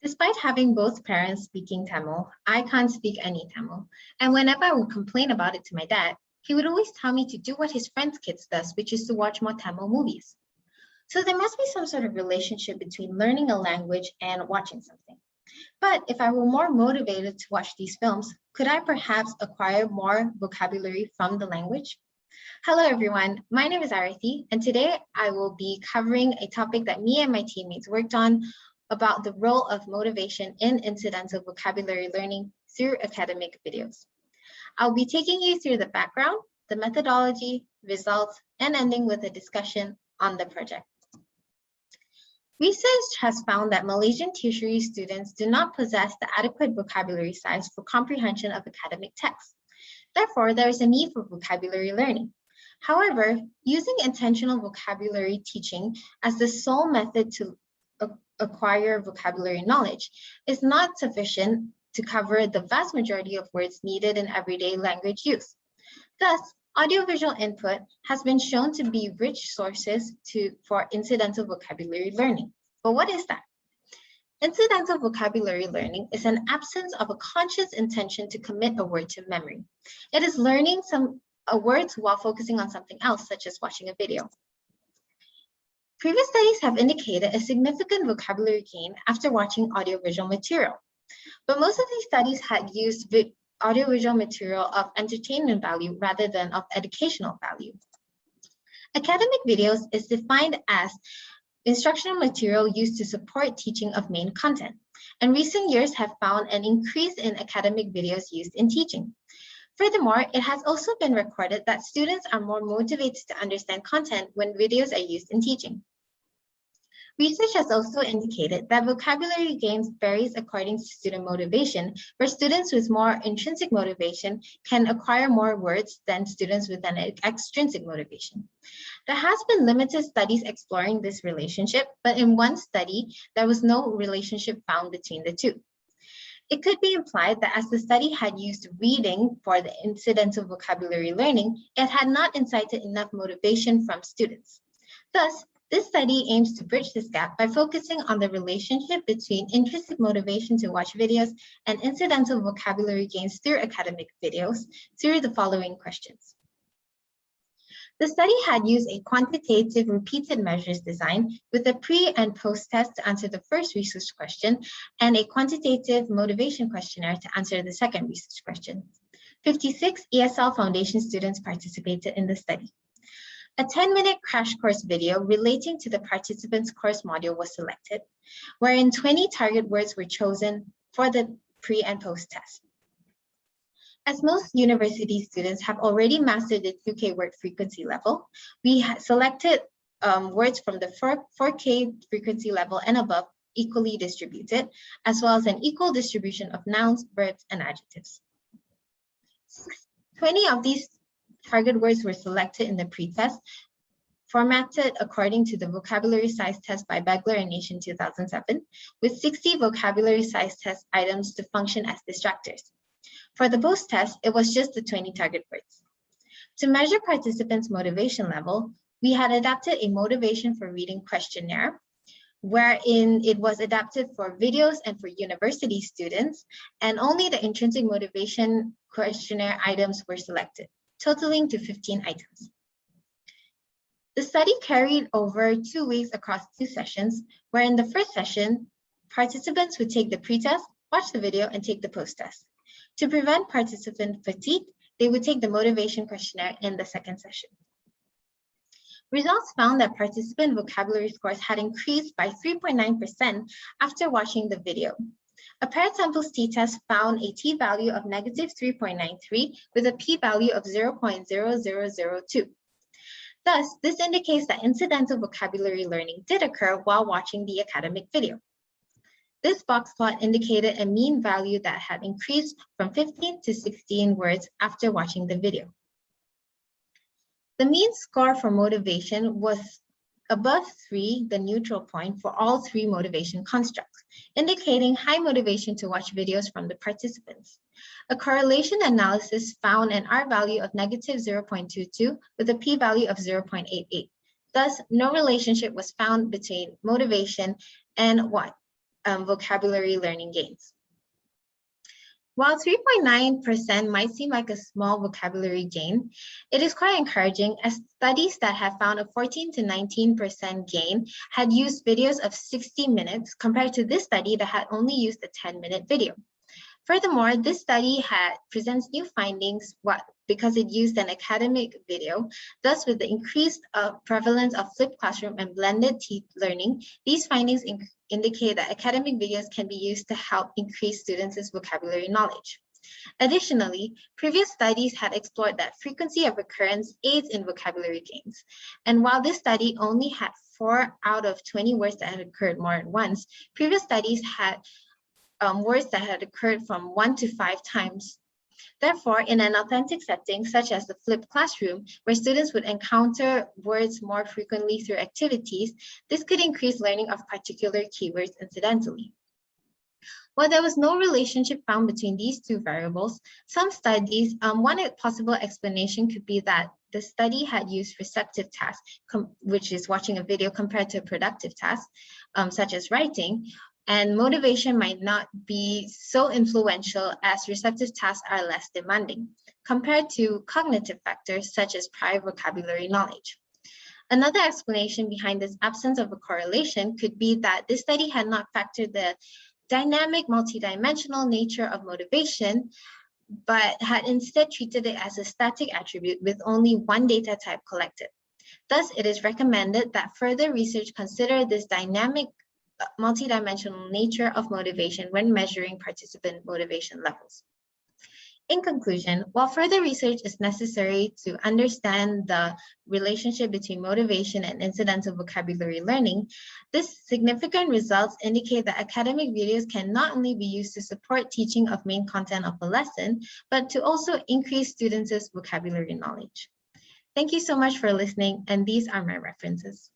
Despite having both parents speaking Tamil, I can't speak any Tamil. And whenever I would complain about it to my dad, he would always tell me to do what his friends' kids does, which is to watch more Tamil movies. So there must be some sort of relationship between learning a language and watching something. But if I were more motivated to watch these films, could I perhaps acquire more vocabulary from the language? Hello, everyone. My name is Arathi, and today I will be covering a topic that me and my teammates worked on about the role of motivation in incidental vocabulary learning through academic videos. I'll be taking you through the background, the methodology, results, and ending with a discussion on the project. Research has found that Malaysian tertiary students do not possess the adequate vocabulary size for comprehension of academic texts. Therefore, there is a need for vocabulary learning. However, using intentional vocabulary teaching as the sole method to acquire vocabulary knowledge is not sufficient to cover the vast majority of words needed in everyday language use. Thus, audiovisual input has been shown to be rich sources for incidental vocabulary learning. But what is that? Incidental vocabulary learning is an absence of a conscious intention to commit a word to memory. It is learning a word while focusing on something else, such as watching a video. Previous studies have indicated a significant vocabulary gain after watching audiovisual material. But most of these studies had used audiovisual material of entertainment value rather than of educational value. Academic videos is defined as instructional material used to support teaching of main content, and recent years have found an increase in academic videos used in teaching. Furthermore, it has also been recorded that students are more motivated to understand content when videos are used in teaching. Research has also indicated that vocabulary gains varies according to student motivation, where students with more intrinsic motivation can acquire more words than students with an extrinsic motivation. There has been limited studies exploring this relationship, but in one study, there was no relationship found between the two. It could be implied that as the study had used reading for the incidental vocabulary learning, it had not incited enough motivation from students. Thus, this study aims to bridge this gap by focusing on the relationship between intrinsic motivation to watch videos and incidental vocabulary gains through academic videos through the following questions. The study had used a quantitative repeated measures design with a pre and post test to answer the first research question and a quantitative motivation questionnaire to answer the second research question. 56 ESL Foundation students participated in the study. A 10-minute crash course video relating to the participants' course module was selected, wherein 20 target words were chosen for the pre and post test. As most university students have already mastered the 2K word frequency level, we selected words from the 4K frequency level and above equally distributed, as well as an equal distribution of nouns, verbs, and adjectives. 20 of these target words were selected in the pre-test, formatted according to the vocabulary size test by Begler and Nation 2007, with 60 vocabulary size test items to function as distractors. For the post-test, it was just the 20 target words. To measure participants' motivation level, we had adapted a motivation for reading questionnaire, wherein it was adapted for videos and for university students, and only the intrinsic motivation questionnaire items were selected, totaling to 15 items. The study carried over 2 weeks across 2 sessions, where in the first session, participants would take the pre-test, watch the video, and take the post-test. To prevent participant fatigue, they would take the motivation questionnaire in the second session. Results found that participant vocabulary scores had increased by 3.9% after watching the video. A paired samples t-test found a t-value of -3.93 with a p-value of 0.0002. Thus, this indicates that incidental vocabulary learning did occur while watching the academic video. This box plot indicated a mean value that had increased from 15 to 16 words after watching the video. The mean score for motivation was above 3, the neutral point for all 3 motivation constructs, indicating high motivation to watch videos from the participants. A correlation analysis found an R value of -0.22 with a P value of 0.88. Thus, no relationship was found between motivation and what? vocabulary learning gains. While 3.9% might seem like a small vocabulary gain, it is quite encouraging as studies that have found a 14 to 19% gain had used videos of 60 minutes compared to this study that had only used a 10-minute video. Furthermore, this study presents new findings because it used an academic video. Thus, with the increased prevalence of flipped classroom and blended learning, these findings indicate that academic videos can be used to help increase students' vocabulary knowledge. Additionally, previous studies had explored that frequency of recurrence aids in vocabulary gains. And while this study only had 4 out of 20 words that had occurred more than once, previous studies had words that had occurred from 1 to 5 times. Therefore, in an authentic setting, such as the flipped classroom, where students would encounter words more frequently through activities, this could increase learning of particular keywords incidentally. While there was no relationship found between these two variables, some studies, one possible explanation could be that the study had used receptive tasks, which is watching a video, compared to a productive task, such as writing, and motivation might not be so influential as receptive tasks are less demanding, compared to cognitive factors such as prior vocabulary knowledge. Another explanation behind this absence of a correlation could be that this study had not factored the dynamic, multidimensional nature of motivation, but had instead treated it as a static attribute with only one data type collected. Thus, it is recommended that further research consider this dynamic, multidimensional nature of motivation when measuring participant motivation levels. In conclusion, while further research is necessary to understand the relationship between motivation and incidental vocabulary learning, this significant results indicate that academic videos can not only be used to support teaching of main content of a lesson, but to also increase students' vocabulary knowledge. Thank you so much for listening, and these are my references.